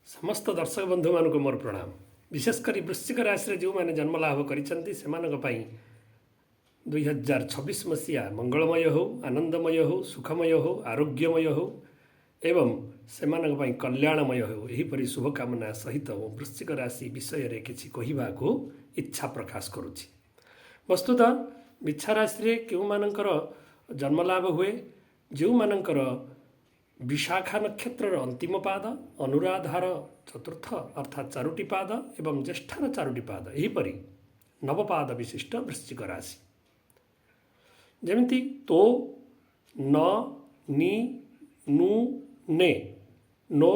समस्त दर्शक बंधु मान को मोर प्रणाम। विशेषकर वृश्चिक राशि जो मैंने जन्मलाभ कर 2026 मसीहा मंगलमय हो, आनंदमय हो, सुखमय हो, आरोग्यमय हो एवं से कल्याणमय हो, यहीपरि शुभकामना सहित वृश्चिक राशि विषय रे किछि कहिबा को इच्छा प्रकाश करुछि। वस्तुतः मिच्छा राशि क्यों मानकर जन्मलाभ हुए, जो मानकर विशाखा नक्षत्र अंतिम पाद, अनुराधार चतुर्थ अर्थात चारोटी पाद एवं ज्येष्ठार चारोटी पाद, यहीपरि नवपाद विशिष्ट वृश्चिक राशि जमिति तो न नि नु ने नो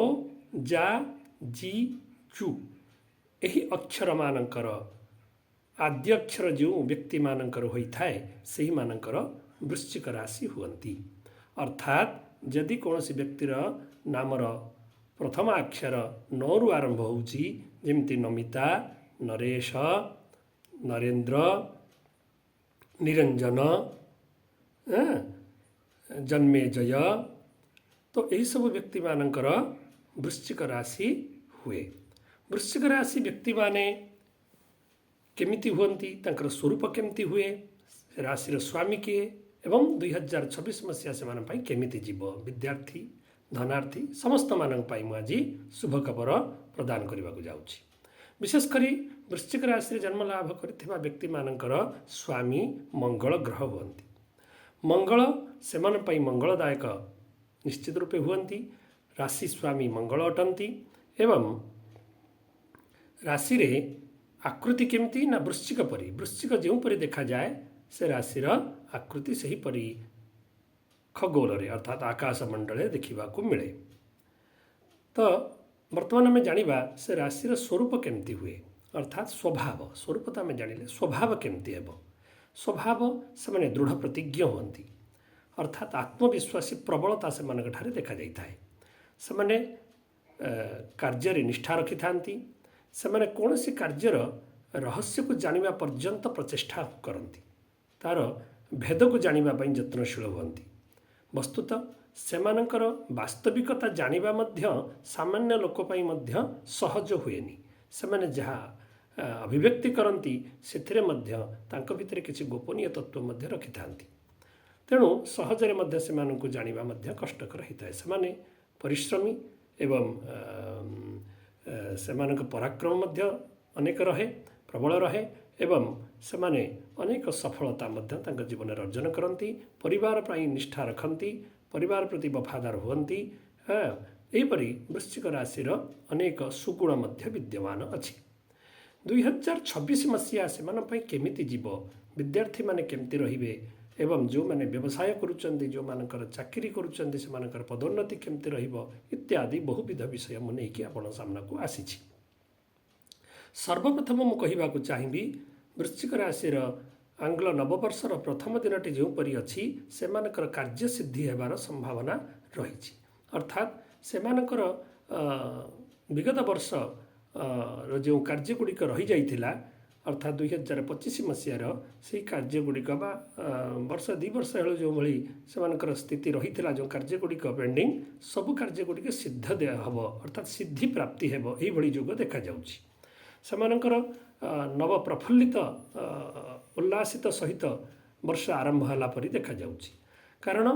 जा जी चु यही अक्षर मानकर आद्य अक्षर जो व्यक्ति मानकर होता है से ही मानकर वृश्चिक राशि हुअन्ति। अर्थात यदि कौन व्यक्तिर नामर प्रथम अक्षर नरु आरंभ होउची जेमती नमिता, नरेश, नरेन्द्र, निरंजन, जन्मेजय, तो यही सब व्यक्ति मानकर वृश्चिक राशि हुए। वृश्चिक राशि व्यक्ति माने केमिति हुअन्ति, तांकर स्वरूप केमिति हुए, राशि स्वामी किए एवं 2026 मसीहा से मानन पाई केमिति जीव, विद्यार्थी, धनार्थी समस्त मानन पाई मु आज शुभ खबर प्रदान करने को जाउछि। विशेषकर वृश्चिक राशि जन्म लाभ करथिबा व्यक्ति मानकर स्वामी मंगल ग्रह हुअन्ति। मंगल से मानन पाई मंगलदायक निश्चित रूपे हुअन्ति। राशि स्वामी मंगल अटंती एवं राशि रे आकृति केमती ना वृश्चिक परी, वृश्चिक जो परी देखा जाए से राशिर आकृति से ही परी खगोल रे अर्थात आकाश मंडल देखा मिले। तो वर्तमान आम जाना से राशिर स्वरूप केमती हुए अर्थात स्वभाव, स्वरूप तो आम जानिले स्वभाव केमती हेब। स्वभाव से माने दृढ़ प्रतिज्ञ हुअन्ति अर्थात आत्मविश्वासी प्रबलता से मानक ठारे देखा जाता है। से माने कार्य निष्ठा रखि थांती, से माने कौन सी कार्यर रहस्य को जानिबा पर्यंत प्रचेष्टा करती, तार भेद को जानिबा पई यत्नशील हुअन्ति। वस्तुतः सेमानकर वास्तविकता जानिबा मध्य सामान्य लोक पई मध्य सहज हुएनी। सेमाने जहाँ अभिव्यक्ति करती से मध्य तांको भितर किछि गोपनीय तत्व मध्य रखि थांती, तेणु सहजरे मध्य सेमानंकु जानिबा मध्य कष्टकर होता है। सेमाने परिश्रमी एवं सेमानक पराक्रम मध्य अनेक रहे, प्रबल रहे एवं सेमाने अनेक सफलता मध्य तांको जीवन अर्जन करती, परिवार प्राय निष्ठा रखती, परिवार प्रति वफादार हुअन्ति। यहीपरि वृश्चिक राशिर अनेक सुगुण मध्य विद्यमान अछि। 2026 मसीहा सेमान पई केमिति जीव, विद्यार्थी माने केमिति रहिबे एवं जो माने व्यवसाय करुचंदी, जो मानकर चाकरी करुचंदी से मानकर पदोन्नति केमिति रहिबो इत्यादि बहुविध विषय मु नेकी आपण सामना को आसीछि। सर्वप्रथम मु कहिबाकू चाहिबी वृश्चिक राशिर आंग्ल नववर्षर प्रथम दिनटी जो परि अछि सेमानकर कार्य सिद्धि हेबार संभावना रहिछि। अर्थात सेमानकर विगत वर्ष जो कार्यगुड़िक रही जाइथिला अर्थात 2025 मसीहार से कार्यगुड़िक बा वर्ष 2 वर्ष हेलो जो भली सेमानकर स्थिति रही जो कार्यगुड़िक पेंडिंग सबु कार्यगुड़िक सिद्ध दे हम अर्थात सिद्धि प्राप्ति हेब यही भली जोग देखा जाउछि। सेमानकर नव प्रफुल्लित उल्लासित सहित वर्ष आरंभ होला परि देखा जाउछि। कारण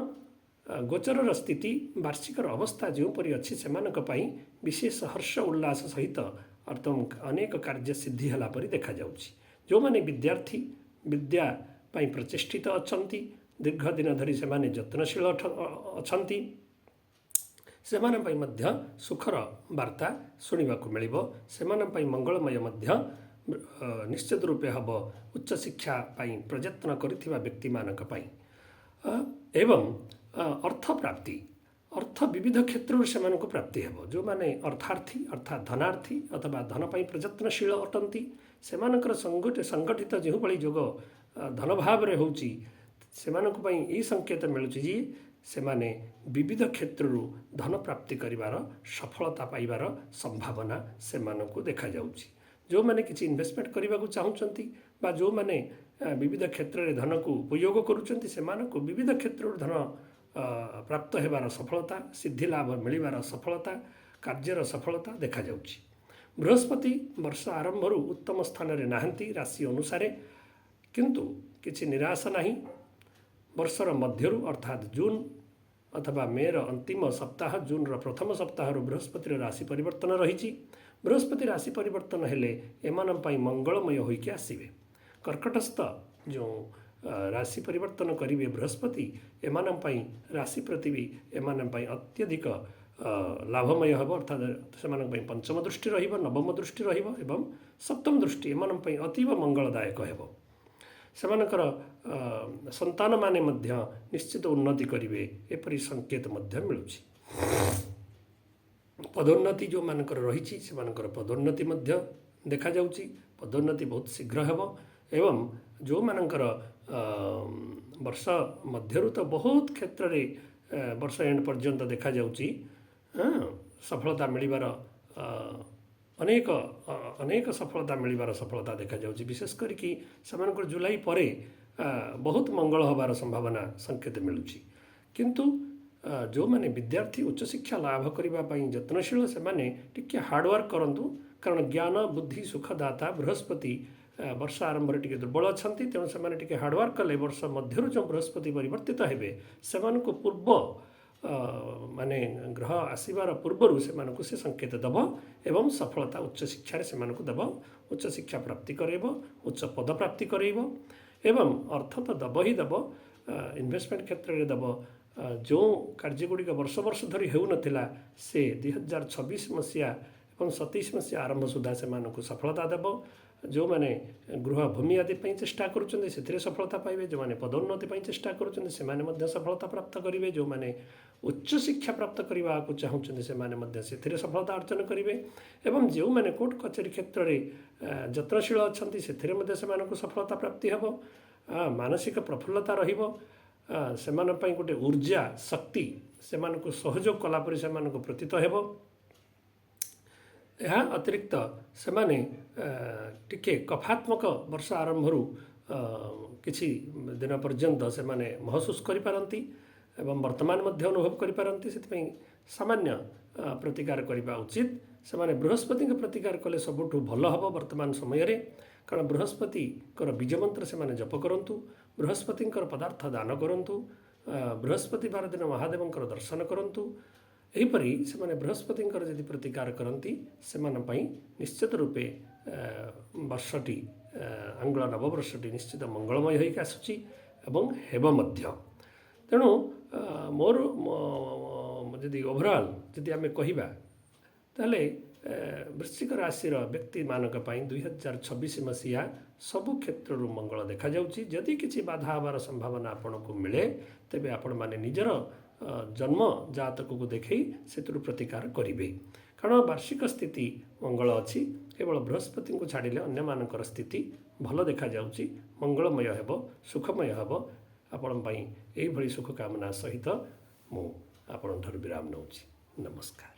गोचरर स्थिति वार्षिकर अवस्था जो परि अछि सेमानक पई विशेष हर्ष उल्लास सहित अर्थम अनेक कार्य सिद्धि होला परि देखा जाउछि। जो माने विद्यार्थी विद्या पई प्रचेष्टित अछंती, दीर्घ दिन धरि सेमाने यत्नशील अछंती, सेमान पई मध्य सुखर वार्ता सुनिबाकू मिलिबो। सेमान पई मंगलमय मध्य निश्चित रूपे हब उच्च शिक्षा पई प्रयत्न करिथिबा व्यक्ति मानक पई एवं अर्थ प्राप्ति, अर्थ विविध क्षेत्र से प्राप्ति हेब। जो माने अर्थार्थी अर्थात धनार्थी अथवा धन पई प्रयत्नशील अटंती सेमानकर संगठित जो भली जोग धन भाव रे होउची सेमानक पई ई संकेत मिलुची जी सेमाने विविध क्षेत्रु धन प्राप्ति करिवार सफलता पाइबार संभावना सेमानकु देखा जाउची। जो माने किछि इन्वेस्टमेंट करने को चाहूँगी बा जो माने विविध क्षेत्र में धन को उपयोग करुँच सेमानकु विविध क्षेत्र धन प्राप्त हेबार सफलता, सिद्धि लाभ मिलिबार सफलता, କାର୍ଯ୍ୟର ସଫଳତା ଦେଖାଯାଉଛି। ବୃହସ୍ପତି ବର୍ଷ ଆରମ୍ଭରୁ ଉତ୍ତମ ସ୍ଥାନରେ ନାହାନ୍ତି ରାଶି ଅନୁସାରେ, କିନ୍ତୁ କିଛି ନିରାଶ ନାହିଁ। ବର୍ଷର ମଧ୍ୟରୁ ଅର୍ଥାତ୍ ଜୁନ୍ ଅଥବା ମେର ଅନ୍ତିମ ସପ୍ତାହ, ଜୁନ୍ର ପ୍ରଥମ ସପ୍ତାହରୁ ବୃହସ୍ପତିର ରାଶି ପରିବର୍ତ୍ତନ ରହିଛି। ବୃହସ୍ପତି ରାଶି ପରିବର୍ତ୍ତନ ହେଲେ ଏମାନଙ୍କ ପାଇଁ ମଙ୍ଗଳମୟ ହୋଇକି ଆସିବେ। କର୍କଟସ୍ଥ ଯେଉଁ ରାଶି ପରିବର୍ତ୍ତନ କରିବେ ବୃହସ୍ପତି, ଏମାନଙ୍କ ପାଇଁ ରାଶି ପ୍ରତି ବି ଏମାନଙ୍କ ପାଇଁ ଅତ୍ୟଧିକ ଲାଭମୟ ହେବ। ଅର୍ଥାତ୍ ସେମାନଙ୍କ ପାଇଁ ପଞ୍ଚମ ଦୃଷ୍ଟି ରହିବ, ନବମ ଦୃଷ୍ଟି ରହିବ ଏବଂ ସପ୍ତମ ଦୃଷ୍ଟି ଏମାନଙ୍କ ପାଇଁ ଅତୀବ ମଙ୍ଗଳଦାୟକ ହେବ। ସେମାନଙ୍କର ସନ୍ତାନମାନେ ମଧ୍ୟ ନିଶ୍ଚିତ ଉନ୍ନତି କରିବେ, ଏପରି ସଂକେତ ମଧ୍ୟ ମିଳୁଛି। ପଦୋନ୍ନତି ଯେଉଁମାନଙ୍କର ରହିଛି ସେମାନଙ୍କର ପଦୋନ୍ନତି ମଧ୍ୟ ଦେଖାଯାଉଛି। ପଦୋନ୍ନତି ବହୁତ ଶୀଘ୍ର ହେବ ଏବଂ ଯେଉଁମାନଙ୍କର ବର୍ଷ ମଧ୍ୟରୁ ତ ବହୁତ କ୍ଷେତ୍ରରେ ବର୍ଷ ଏଣ୍ଡ ପର୍ଯ୍ୟନ୍ତ ଦେଖାଯାଉଛି ସଫଳତା ମିଳିବାର ଅନେକ ସଫଳତା ମିଳିବାର ସଫଳତା ଦେଖାଯାଉଛି। ବିଶେଷ କରିକି ସେମାନଙ୍କର ଜୁଲାଇ ପରେ ବହୁତ ମଙ୍ଗଳ ହେବାର ସମ୍ଭାବନା ସଂକେତ ମିଳୁଛି। କିନ୍ତୁ ଯେଉଁମାନେ ବିଦ୍ୟାର୍ଥୀ ଉଚ୍ଚଶିକ୍ଷା ଲାଭ କରିବା ପାଇଁ ଯତ୍ନଶୀଳ, ସେମାନେ ଟିକିଏ ହାର୍ଡ଼ୱାର୍କ କରନ୍ତୁ, କାରଣ ଜ୍ଞାନ ବୁଦ୍ଧି ସୁଖଦାତା ବୃହସ୍ପତି ବର୍ଷ ଆରମ୍ଭରେ ଟିକେ ଦୁର୍ବଳ ଅଛନ୍ତି। ତେଣୁ ସେମାନେ ଟିକେ ହାର୍ଡ଼ୱାର୍କ କଲେ ବର୍ଷ ମଧ୍ୟରୁ ଯେଉଁ ବୃହସ୍ପତି ପରିବର୍ତ୍ତିତ ହେବେ, ସେମାନଙ୍କୁ ପୂର୍ବ ମାନେ ଗ୍ରହ ଆସିବାର ପୂର୍ବରୁ ସେମାନଙ୍କୁ ସେ ସଂକେତ ଦେବ ଏବଂ ସଫଳତା ଉଚ୍ଚଶିକ୍ଷାରେ ସେମାନଙ୍କୁ ଦେବ, ଉଚ୍ଚଶିକ୍ଷା ପ୍ରାପ୍ତି କରାଇବ, ଉଚ୍ଚ ପଦ ପ୍ରାପ୍ତି କରାଇବ ଏବଂ ଅର୍ଥ ତ ଦେବ ହିଁ ଦେବ। ଇନଭେଷ୍ଟମେଣ୍ଟ କ୍ଷେତ୍ରରେ ଦେବ। ଯେଉଁ କାର୍ଯ୍ୟଗୁଡ଼ିକ ବର୍ଷ ବର୍ଷ ଧରି ହେଉନଥିଲା, ସେ 2026 ମସିହା ଏବଂ 27 ମସିହା ଆରମ୍ଭ ସୁଦ୍ଧା ସେମାନଙ୍କୁ ସଫଳତା ଦେବ। ଯେଉଁମାନେ ଗୃହ ଭୂମି ଆଦି ପାଇଁ ଚେଷ୍ଟା କରୁଛନ୍ତି ସେଥିରେ ସଫଳତା ପାଇବେ। ଯେଉଁମାନେ ପଦୋନ୍ନତି ପାଇଁ ଚେଷ୍ଟା କରୁଛନ୍ତି ସେମାନେ ମଧ୍ୟ ସଫଳତା ପ୍ରାପ୍ତ କରିବେ। ଯେଉଁମାନେ ଉଚ୍ଚଶିକ୍ଷା ପ୍ରାପ୍ତ କରିବାକୁ ଚାହୁଁଛନ୍ତି ସେମାନେ ମଧ୍ୟ ସେଥିରେ ସଫଳତା ଅର୍ଜନ କରିବେ ଏବଂ ଯେଉଁମାନେ କୋର୍ଟ କଚେରୀ କ୍ଷେତ୍ରରେ ଯତ୍ନଶୀଳ ଅଛନ୍ତି ସେଥିରେ ମଧ୍ୟ ସେମାନଙ୍କୁ ସଫଳତା ପ୍ରାପ୍ତି ହେବ। ମାନସିକ ପ୍ରଫୁଲ୍ଲତା ରହିବ। ସେମାନଙ୍କ ପାଇଁ ଗୋଟେ ଊର୍ଜା ଶକ୍ତି ସେମାନଙ୍କୁ ସହଯୋଗ କଲାପରି ସେମାନଙ୍କୁ ପ୍ରତୀତ ହେବ। ଏହା ଅତିରିକ୍ତ ସେମାନେ ଟିକେ କଫାତ୍ମକ ବର୍ଷ ଆରମ୍ଭରୁ କିଛି ଦିନ ପର୍ଯ୍ୟନ୍ତ ସେମାନେ ମହସୁସ କରିପାରନ୍ତି ଏବଂ ବର୍ତ୍ତମାନ ମଧ୍ୟ ଅନୁଭବ କରିପାରନ୍ତି। ସେଥିପାଇଁ ସାମାନ୍ୟ ପ୍ରତିକାର କରିବା ଉଚିତ। ସେମାନେ ବୃହସ୍ପତିଙ୍କ ପ୍ରତିକାର କଲେ ସବୁଠୁ ଭଲ ହେବ ବର୍ତ୍ତମାନ ସମୟରେ, କାରଣ ବୃହସ୍ପତିଙ୍କର ବୀଜମନ୍ତ୍ର ସେମାନେ ଜପ କରନ୍ତୁ, ବୃହସ୍ପତିଙ୍କର ପଦାର୍ଥ ଦାନ କରନ୍ତୁ, ବୃହସ୍ପତିବାର ଦିନ ମହାଦେବଙ୍କର ଦର୍ଶନ କରନ୍ତୁ। ଏହିପରି ସେମାନେ ବୃହସ୍ପତିଙ୍କର ଯଦି ପ୍ରତିକାର କରନ୍ତି, ସେମାନଙ୍କ ପାଇଁ ନିଶ୍ଚିତ ରୂପେ ବର୍ଷଟି ଆଙ୍ଗ୍ଳ ନବବର୍ଷଟି ନିଶ୍ଚିତ ମଙ୍ଗଳମୟ ହୋଇକି ଆସୁଛି ଏବଂ ହେବ ମଧ୍ୟ। ତେଣୁ ମୋର ଯଦି ଓଭରାଲ୍ ଯଦି ଆମେ କହିବା, ତାହେଲେ ବୃଶ୍ଚିକ ରାଶିର ବ୍ୟକ୍ତିମାନଙ୍କ ପାଇଁ 2026 ମସିହା ସବୁ କ୍ଷେତ୍ରରୁ ମଙ୍ଗଳ ଦେଖାଯାଉଛି। ଯଦି କିଛି ବାଧା ହେବାର ସମ୍ଭାବନା ଆପଣଙ୍କୁ ମିଳେ, ତେବେ ଆପଣମାନେ ନିଜର ଜନ୍ମ ଜାତକକୁ ଦେଖାଇ ସେଥିରୁ ପ୍ରତିକାର କରିବେ। କାରଣ ବାର୍ଷିକ ସ୍ଥିତି ମଙ୍ଗଳ ଅଛି, କେବଳ ବୃହସ୍ପତିଙ୍କୁ ଛାଡ଼ିଲେ ଅନ୍ୟମାନଙ୍କର ସ୍ଥିତି ଭଲ ଦେଖାଯାଉଛି, ମଙ୍ଗଳମୟ ହେବ, ସୁଖମୟ ହେବ। ଆପଣଙ୍କ ପାଇଁ ଏହିଭଳି ଶୁଭକାମନା ସହିତ ମୁଁ ଆପଣଙ୍କଠାରୁ ବିରାମ ନେଉଛି। ନମସ୍କାର।